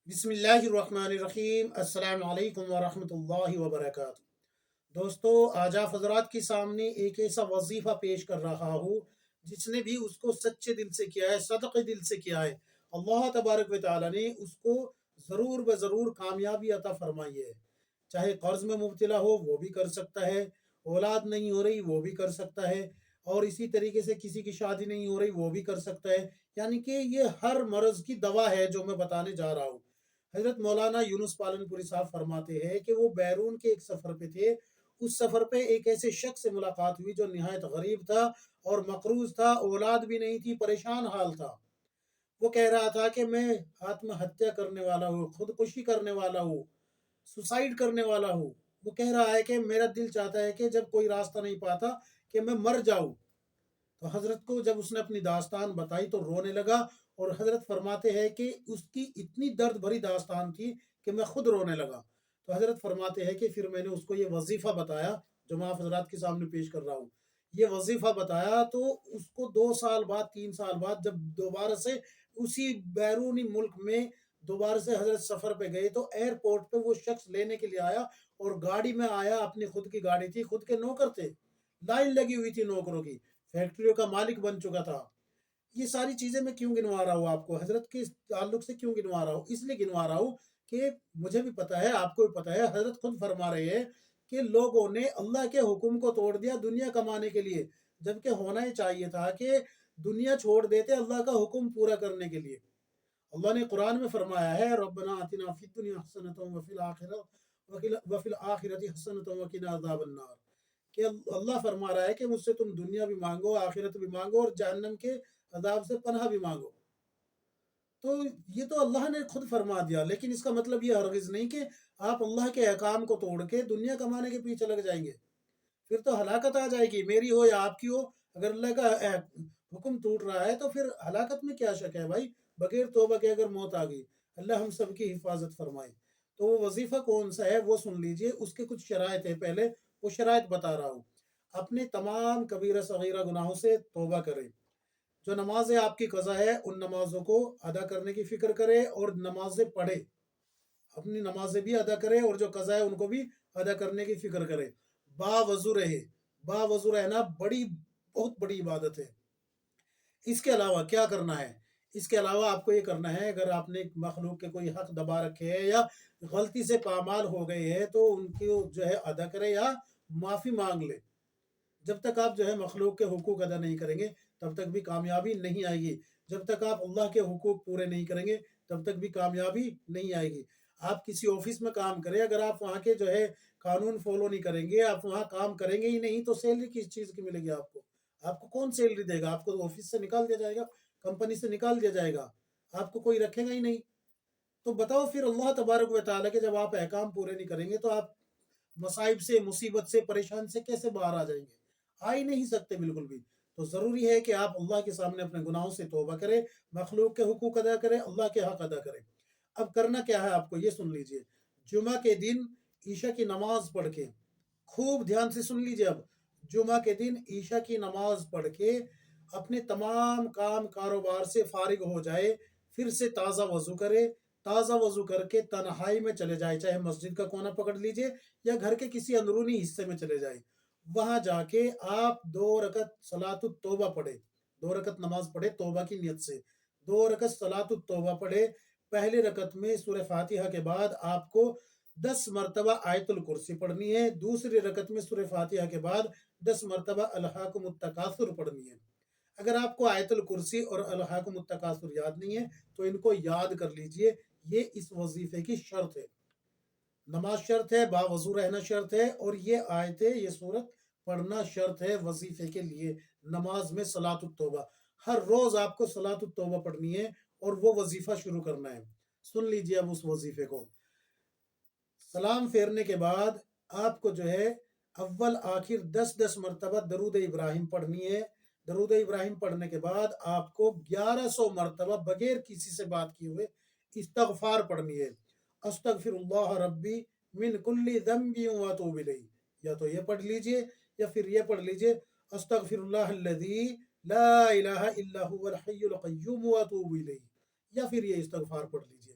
بسم اللہ الرحمن الرحیم۔ السلام علیکم ورحمۃ اللہ وبرکاتہ۔ دوستو، آج آپ حضرات کے سامنے ایک ایسا وظیفہ پیش کر رہا ہوں جس نے بھی اس کو سچے دل سے کیا ہے، صدقے دل سے کیا ہے، اللہ تبارک و تعالی نے اس کو ضرور بضرور کامیابی عطا فرمائی ہے۔ چاہے قرض میں مبتلا ہو وہ بھی کر سکتا ہے، اولاد نہیں ہو رہی وہ بھی کر سکتا ہے، اور اسی طریقے سے کسی کی شادی نہیں ہو رہی وہ بھی کر سکتا ہے۔ یعنی کہ یہ ہر مرض کی دوا ہے جو میں بتانے جا رہا ہوں۔ حضرت مولانا یونس پالن پوری صاحب فرماتے ہیں کہ وہ بیرون کے ایک سفر پہ تھے۔ اس سفر پہ ایک ایسے شخص سے ملاقات ہوئی جو نہایت غریب تھا اور مقروض تھا، اولاد بھی نہیں تھی، پریشان حال تھا۔ وہ کہہ رہا تھا کہ میں آتم ہتیا کرنے والا ہوں، خودکشی کرنے والا ہوں، سوسائڈ کرنے والا ہوں۔ وہ کہہ رہا ہے کہ میرا دل چاہتا ہے کہ جب کوئی راستہ نہیں پاتا کہ میں مر جاؤں۔ تو حضرت کو جب اس نے اپنی داستان بتائی تو رونے لگا، اور حضرت فرماتے ہیں کہ اس کی اتنی درد بھری داستان تھی کہ میں خود رونے لگا۔ تو حضرت فرماتے ہیں کہ پھر میں نے اس کو یہ وظیفہ بتایا جو میں آپ حضرات کے سامنے پیش کر رہا ہوں۔ یہ وظیفہ بتایا تو اس کو 2 سال بعد 3 سال بعد جب دوبارہ سے اسی بیرونی ملک میں دوبارہ سے حضرت سفر پہ گئے تو ایئرپورٹ پہ وہ شخص لینے کے لیے آیا، اور گاڑی میں آیا، اپنی خود کی گاڑی تھی، خود کے نوکر تھے، لائن لگی ہوئی تھی نوکروں کی، فیکٹریوں کا مالک بن چکا تھا۔ یہ ساری چیزیں میں کیوں گنوا رہا ہوں آپ کو، حضرت کے تعلق سے کیوں گنوا رہا ہوں؟ اس لیے گنوا رہا ہوں کہ مجھے بھی پتا ہے، آپ کو بھی پتا ہے، حضرت خود فرما رہے ہیں کہ لوگوں نے اللہ کے حکم کو توڑ دیا دنیا کمانے کے لیے، جبکہ ہونا ہی چاہیے تھا کہ دنیا چھوڑ دیتے اللہ کا حکم پورا کرنے کے لیے۔ اللہ نے قرآن میں فرمایا ہے ربنا آتنا فی الدنیا حسنۃ وفی الآخرۃ حسنۃ وقنا عذاب النار، کہ اللہ فرما رہا ہے کہ مجھ سے تم دنیا بھی مانگو، آخرت بھی مانگو، اور جہنم کے عذاب سے پناہ بھی مانگو۔ تو یہ تو اللہ نے خود فرما دیا، لیکن اس کا مطلب یہ ہرگز نہیں کہ آپ اللہ کے احکام کو توڑ کے دنیا کمانے کے پیچھے لگ جائیں گے۔ پھر تو ہلاکت آ جائے گی، میری ہو یا آپ کی ہو۔ اگر اللہ کا حکم ٹوٹ رہا ہے تو پھر ہلاکت میں کیا شک ہے بھائی؟ بغیر توبہ کے اگر موت آ گئی، اللہ ہم سب کی حفاظت فرمائے۔ تو وہ وظیفہ کون سا ہے وہ سن لیجئے، اس کے کچھ شرائط ہیں، پہلے وہ شرائط بتا رہا ہوں۔ اپنے تمام کبیرہ صغیرہ گناہوں سے توبہ کریں۔ جو نمازیں آپ کی قضا ہے ان نمازوں کو ادا کرنے کی فکر کرے اور نمازیں پڑھے، اپنی نمازیں بھی ادا کرے اور جو قضا ہے ان کو بھی ادا کرنے کی فکر کرے۔ با وضو رہے، با وضو رہنا بہت بڑی عبادت ہے۔ اس کے علاوہ کیا کرنا ہے؟ اس کے علاوہ آپ کو یہ کرنا ہے، اگر آپ نے مخلوق کے کوئی حق دبا رکھے ہیں یا غلطی سے پامال ہو گئے ہیں تو ان کو جو ہے ادا کرے یا معافی مانگ لے۔ جب تک آپ جو ہے مخلوق کے حقوق ادا نہیں کریں گے تب تک بھی کامیابی نہیں آئے گی۔ جب تک آپ اللہ کے حقوق پورے نہیں کریں گے تب تک بھی کامیابی نہیں آئے گی۔ آپ کسی آفس میں کام کریں، اگر آپ وہاں کے جو ہے قانون فالو نہیں کریں گے، آپ وہاں کام کریں گے ہی نہیں، تو سیلری کس چیز کی ملے گی آپ کو؟ آپ کو کون سیلری دے گا؟ آپ کو آفس سے نکال دیا جائے گا، کمپنی سے نکال دیا جائے گا، آپ کو کوئی رکھے گا ہی نہیں۔ تو بتاؤ پھر اللہ تبارک و تعالیٰ کے جب آپ احکام پورے نہیں کریں گے تو آپ مصائب سے، مصیبت سے، پریشان سے کیسے باہر آ جائیں گے؟ آ ہی نہیں سکتے بالکل بھی۔ تو ضروری ہے کہ آپ اللہ کے سامنے اپنے گناہوں سے توبہ کریں، مخلوق کے حقوق ادا کریں، اللہ کے حق ادا کریں۔ اب کرنا کیا ہے آپ کو، یہ سن لیجئے۔ جمعہ کے دن عشاء کی نماز پڑھ کے، خوب دھیان سے سن لیجئے، اب جمعہ کے دن عشاء کی نماز پڑھ کے اپنے تمام کام کاروبار سے فارغ ہو جائے، پھر سے تازہ وضو کرے، تازہ وضو کر کے تنہائی میں چلے جائے، چاہے مسجد کا کونا پکڑ لیجئے یا گھر کے کسی اندرونی حصے میں چلے جائے۔ وہاں جا کے آپ 2 رکعت صلاۃ التوبہ پڑھے، 2 رکعت نماز پڑھے توبہ کی نیت سے، 2 رکعت صلاۃ التوبہ پڑھے۔ پہلے رکعت میں سورہ فاتحہ کے بعد آپ کو 10 مرتبہ آیت الکرسی پڑھنی ہے، دوسری رکعت میں سورہ فاتحہ کے بعد 10 مرتبہ الہاکم التکاثر پڑھنی ہے۔ اگر آپ کو آیت الکرسی اور الہاکم التکاثر یاد نہیں ہے تو ان کو یاد کر لیجئے، یہ اس وظیفے کی شرط ہے۔ نماز شرط ہے، باوضو رہنا شرط ہے، اور یہ آیتیں، یہ سورت پڑھنا شرط ہے وظیفے کے لیے۔ نماز میں صلاۃ التوبہ، ہر روز آپ کو صلاۃ التوبہ پڑھنی ہے اور وہ وظیفہ شروع کرنا ہے۔ سن لیجئے اب اس وظیفے کو۔ سلام پھیرنے کے بعد آپ کو جو ہے اول آخر 10 مرتبہ درود ابراہیم پڑھنی ہے۔ درود ابراہیم پڑھنے کے بعد آپ کو 1100 مرتبہ بغیر کسی سے بات کیے ہوئے استغفار پڑھنی ہے۔ استغفر اللہ ربی من کل ذنب واتوب الیہ، یا تو یہ پڑھ لیجئے یا پھر یہ پڑھ لیجئے استغفر اللہ الذی لا الہ الا هو الحی القیوم واتوب الیہ، یا پھر یہ استغفار پڑھ لیجئے۔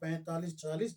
45-40